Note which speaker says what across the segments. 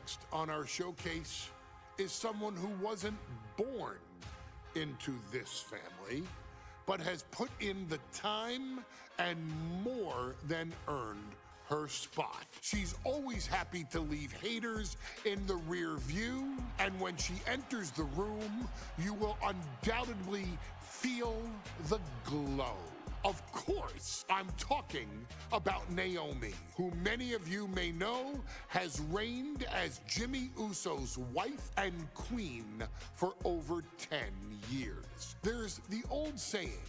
Speaker 1: Next on our showcase is someone who wasn't born into this family, but has put in the time and more than earned her spot. She's always happy to leave haters in the rear view, and when she enters the room, you will undoubtedly feel the glow. Of course, I'm talking about Naomi, who many of you may know has reigned as Jimmy Uso's wife and queen for over 10 years. There's the old saying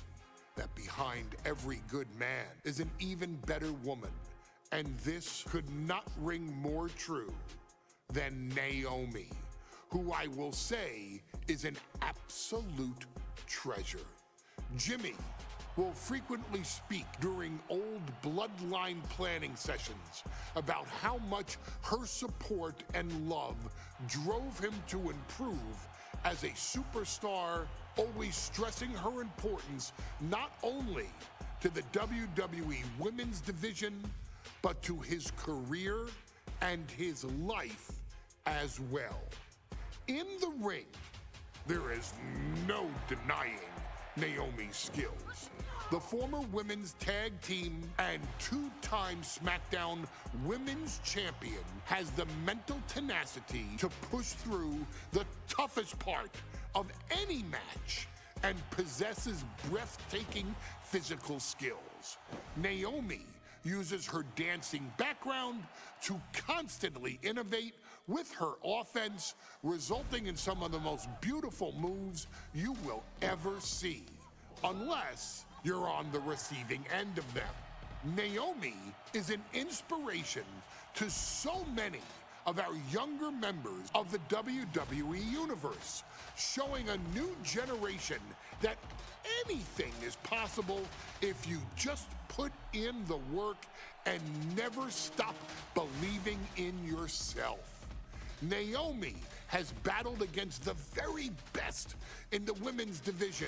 Speaker 1: that behind every good man is an even better woman, and this could not ring more true than Naomi, who I will say is an absolute treasure. Jimmy will frequently speak during old bloodline planning sessions about how much her support and love drove him to improve as a superstar, always stressing her importance not only to the WWE Women's Division, but to his career and his life as well. In the ring, there is no denying Naomi's skills. The former women's tag team and two-time SmackDown Women's Champion has the mental tenacity to push through the toughest part of any match and possesses breathtaking physical skills. Naomi uses her dancing background to constantly innovate with her offense, resulting in some of the most beautiful moves you will ever see, unless you're on the receiving end of them. Naomi is an inspiration to so many of our younger members of the WWE Universe, showing a new generation that anything is possible if you just put in the work and never stop believing in yourself. Naomi has battled against the very best in the women's division,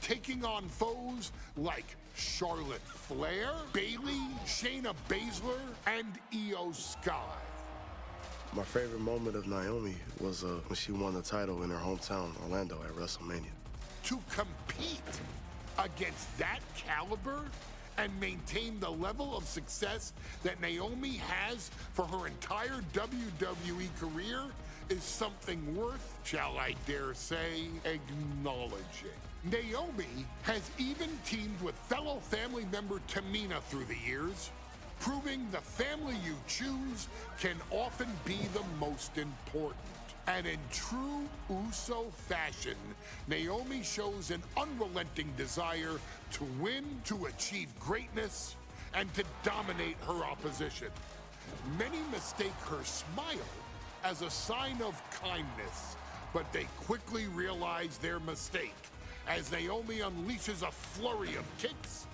Speaker 1: taking on foes like Charlotte Flair, Bayley, Shayna Baszler, and Io Sky.
Speaker 2: My favorite moment of Naomi was when she won the title in her hometown, Orlando, at WrestleMania.
Speaker 1: To compete against that caliber and maintain the level of success that Naomi has for her entire WWE career is something worth, shall I dare say, acknowledging. Naomi has even teamed with fellow family member Tamina through the years, proving the family you choose can often be the most important. And in true Uso fashion, Naomi shows an unrelenting desire to win, to achieve greatness, and to dominate her opposition. Many mistake her smile as a sign of kindness, but they quickly realize their mistake as Naomi unleashes a flurry of kicks,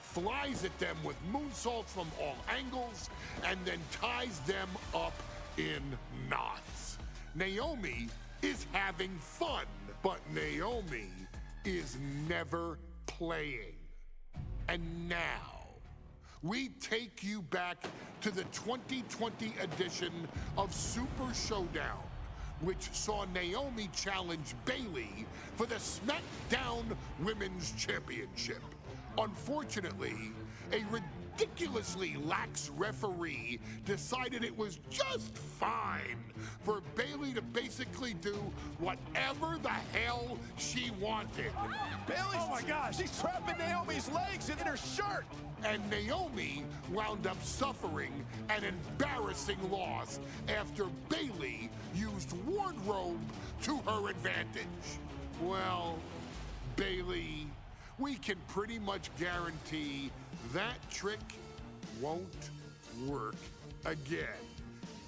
Speaker 1: flies at them with moonsaults from all angles, and then ties them up in knots. Naomi is having fun, but Naomi is never playing. And now, we take you back to the 2020 edition of Super Showdown, which saw Naomi challenge Bayley for the SmackDown Women's Championship. Unfortunately, a ridiculously lax referee decided it was just fine for Bayley to basically do whatever the hell she wanted.
Speaker 3: Bayley, oh my gosh, she's trapping Naomi's legs in her shirt.
Speaker 1: And Naomi wound up suffering an embarrassing loss after Bayley used wardrobe to her advantage. Well, Bayley, we can pretty much guarantee that trick won't work again.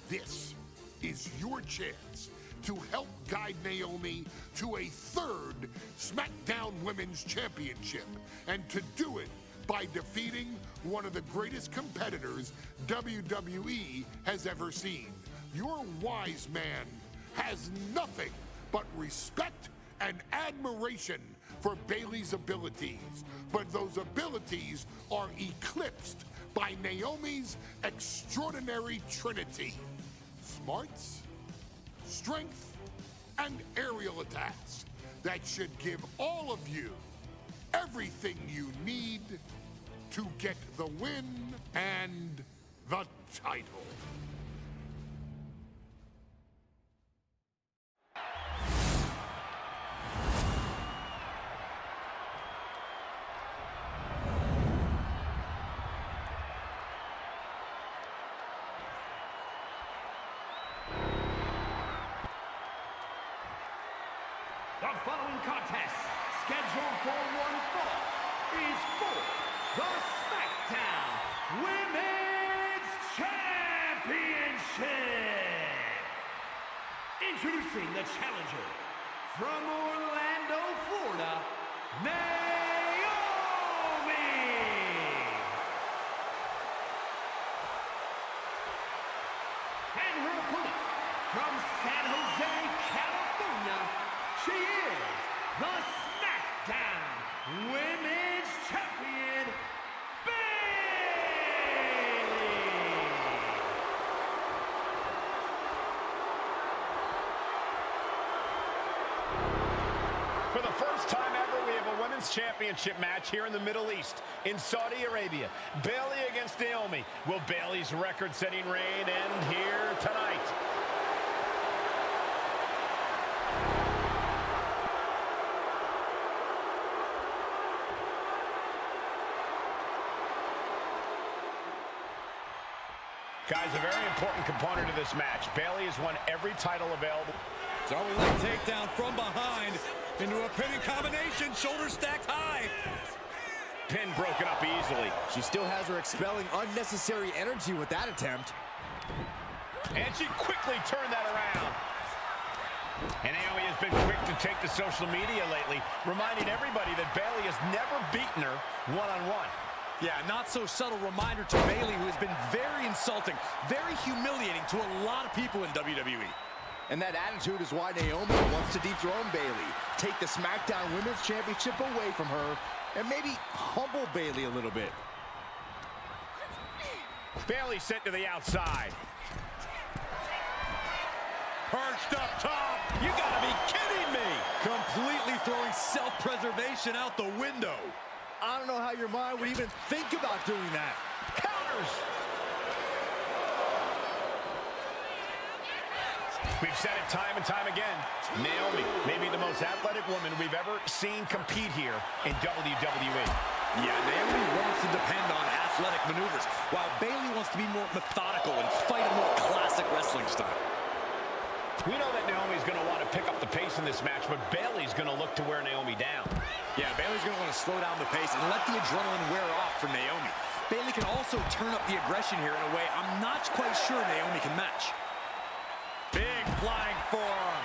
Speaker 1: This is your chance to help guide Naomi to a third SmackDown Women's Championship, and to do it by defeating one of the greatest competitors WWE has ever seen. Your wise man has nothing but respect and admiration for Bayley's abilities, but those abilities are eclipsed by Naomi's extraordinary trinity: smarts, strength, and aerial attacks that should give all of you everything you need to get the win and the title.
Speaker 4: The following contest, scheduled for one fall, is for the SmackDown Women's Championship. Introducing the challenger from Orlando, Florida, Naomi. And her opponent from San Jose, California, she is the SmackDown Women's Champion, Bayley.
Speaker 3: For the first time ever, we have a women's championship match here in the Middle East, in Saudi Arabia. Bayley against Naomi. Will Bayley's record-setting reign end here tonight? Guys, a very important component of this match. Bayley has won every title available.
Speaker 5: Throwing leg takedown from behind into a pinning combination, shoulders stacked high.
Speaker 3: Pin broken up easily.
Speaker 6: She still has her expelling unnecessary energy with that attempt.
Speaker 3: And she quickly turned that around. And Naomi has been quick to take to social media lately, reminding everybody that Bayley has never beaten her one-on-one.
Speaker 5: Yeah, not so subtle reminder to Bayley, who has been very insulting, very humiliating to a lot of people in WWE.
Speaker 6: And that attitude is why Naomi wants to dethrone Bayley, take the SmackDown Women's Championship away from her, and maybe humble Bayley a little bit.
Speaker 3: Bayley sent to the outside.
Speaker 5: Perched up top. You gotta be kidding me. Completely throwing self-preservation out the window.
Speaker 6: I don't know how your mind would even think about doing that.
Speaker 3: Counters. We've said it time and time again. Naomi may be the most athletic woman we've ever seen compete here in WWE.
Speaker 5: Yeah, Naomi wants to depend on athletic maneuvers, while Bayley wants to be more methodical and fight a more classic wrestling style.
Speaker 3: We know that Naomi's going to want to pick up the pace in this match, but Bayley's going to look to wear Naomi down.
Speaker 5: Yeah, Bayley's going to want to slow down the pace and let the adrenaline wear off for Naomi. Bayley can also turn up the aggression here in a way I'm not quite sure Naomi can match. Big flying forearm.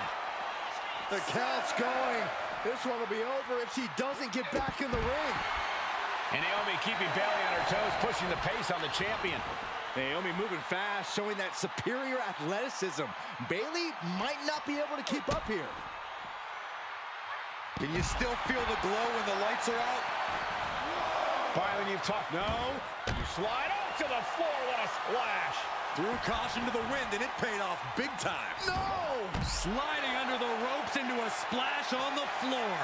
Speaker 6: The count's going. This one will be over if she doesn't get back in the ring.
Speaker 3: And Naomi keeping Bayley on her toes, pushing the pace on the champion.
Speaker 6: Naomi moving fast, showing that superior athleticism. Bayley might not be able to keep up here.
Speaker 5: Can you still feel the glow when the lights are out?
Speaker 3: Byron, you've talked. No. You slide off to the floor. What a splash.
Speaker 5: Threw caution to the wind, and it paid off big time.
Speaker 6: No!
Speaker 5: Sliding under the ropes into a splash on the floor.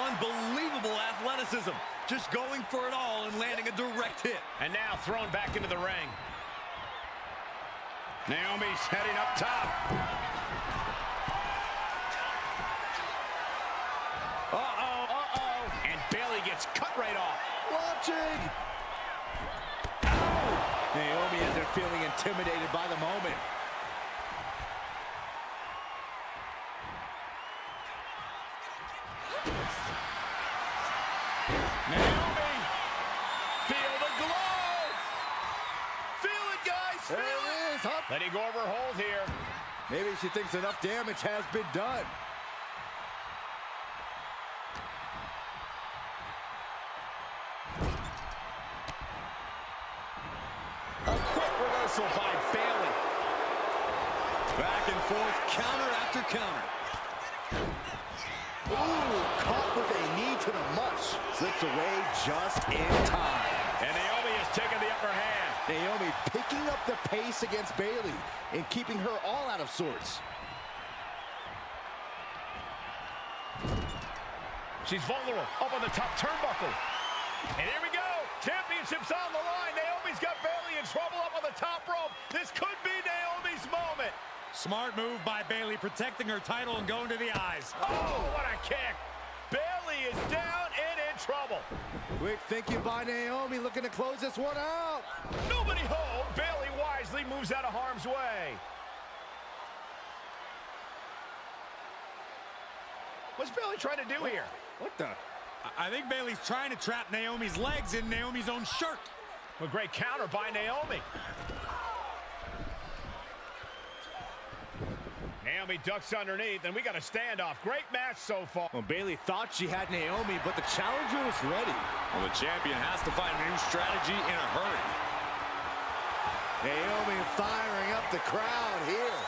Speaker 5: Unbelievable athleticism. Just going for it all and landing a direct hit.
Speaker 3: And now thrown back into the ring. Naomi's heading up top. Uh-oh, uh-oh. And Bayley gets cut right off.
Speaker 6: Watching! Naomi isn't feeling intimidated by the moment.
Speaker 3: Naomi! Feel the glow! Feel it, guys! Feel it! Letting go of her hold here.
Speaker 6: Maybe she thinks enough damage has been done.
Speaker 3: A quick reversal by Bayley.
Speaker 5: Back and forth, counter after counter.
Speaker 6: Ooh, caught with a knee to the mush. Slips away just in time.
Speaker 3: And Naomi has taken the upper hand.
Speaker 6: Naomi picking up the pace against Bayley and keeping her all out of sorts.
Speaker 3: She's vulnerable, up on the top turnbuckle. And here we go. Championship's on the line. Naomi's got Bayley in trouble up on the top rope. This could be Naomi's moment.
Speaker 5: Smart move by Bayley, protecting her title and going to the eyes.
Speaker 3: Oh, what a kick. Bayley is down and in trouble.
Speaker 6: Quick thinking by Naomi, looking to close this one out.
Speaker 3: Nobody home. Bayley wisely moves out of harm's way. What's Bayley trying to do here?
Speaker 6: What the?
Speaker 5: I think Bayley's trying to trap Naomi's legs in Naomi's own shirt.
Speaker 3: A great counter by Naomi. Naomi ducks underneath, and we got a standoff. Great match so far.
Speaker 6: Well, Bayley thought she had Naomi, but the challenger was ready.
Speaker 5: Well, the champion has to find a new strategy in a hurry.
Speaker 6: Naomi firing up the crowd here.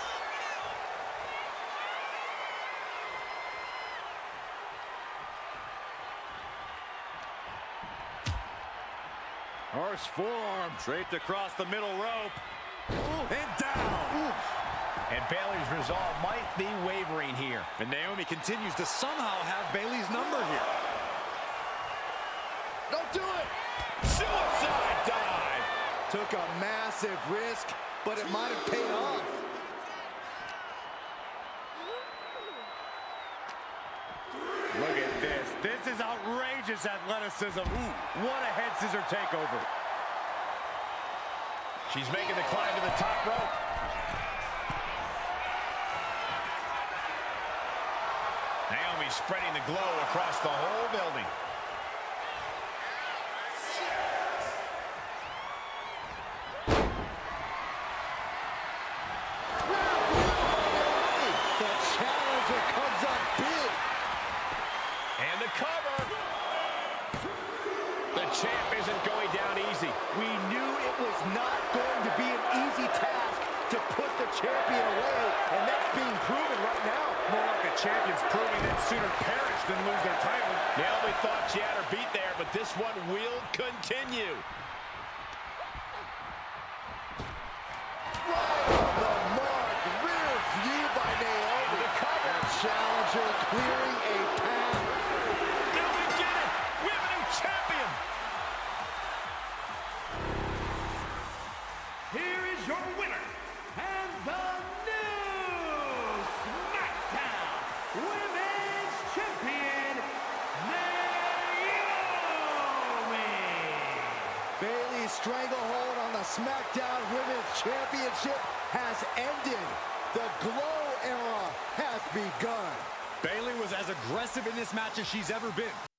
Speaker 6: Harsh forearm.
Speaker 5: Draped across the middle rope.
Speaker 6: Ooh. And down. Ooh.
Speaker 3: And Bayley's resolve might be wavering here.
Speaker 5: And Naomi continues to somehow have Bayley's number here.
Speaker 6: Don't do it.
Speaker 3: Suicide dive.
Speaker 6: Took a massive risk, but it might have paid off.
Speaker 5: Look at this. This is outrageous athleticism. Ooh, what a head scissor takeover.
Speaker 3: She's making the climb to the top rope. Naomi spreading the glow across the whole building.
Speaker 6: The challenger comes up big.
Speaker 3: And the cover. The champ isn't going down easy.
Speaker 6: We knew it was not going to be an easy task to put the champion away, and that's being proven right now.
Speaker 5: More like the champion's proving they'd sooner perish than lose their title.
Speaker 3: Naomi thought she had her beat there, but this one will continue.
Speaker 6: Right on the mark. Rear view by Naomi.
Speaker 3: The cover.
Speaker 6: Challenger clearing a path.
Speaker 3: Naomi did it. We have a new champion.
Speaker 4: Here is your winner, and the new SmackDown Women's Champion, Naomi.
Speaker 6: Bayley's stranglehold on the SmackDown Women's Championship has ended. The glow era has begun.
Speaker 5: Bayley was as aggressive in this match as she's ever been.